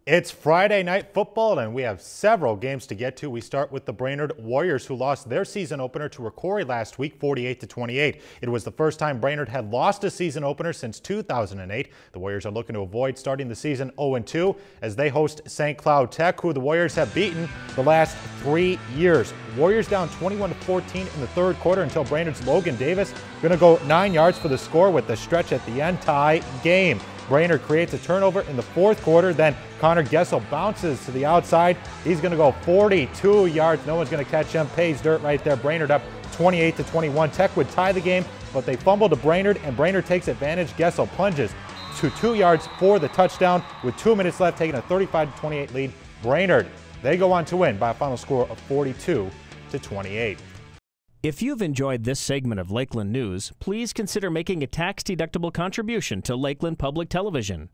It's Friday night football, and we have several games to get to. We start with the Brainerd Warriors, who lost their season opener to Rocori last week, 48-28. It was the first time Brainerd had lost a season opener since 2008. The Warriors are looking to avoid starting the season 0-2 as they host St. Cloud Tech, who the Warriors have beaten the last 3 years. Warriors down 21-14 in the third quarter until Brainerd's Logan Davis going to go 9 yards for the score with the stretch at the end tie game. Brainerd creates a turnover in the fourth quarter, then Connor Gessel bounces to the outside. He's going to go 42 yards. No one's going to catch him. Pays dirt right there. Brainerd up 28-21. Tech would tie the game, but they fumble to Brainerd, and Brainerd takes advantage. Gessel plunges to 2 yards for the touchdown with 2 minutes left, taking a 35-28 lead. Brainerd, they go on to win by a final score of 42-28. If you've enjoyed this segment of Lakeland News, please consider making a tax-deductible contribution to Lakeland Public Television.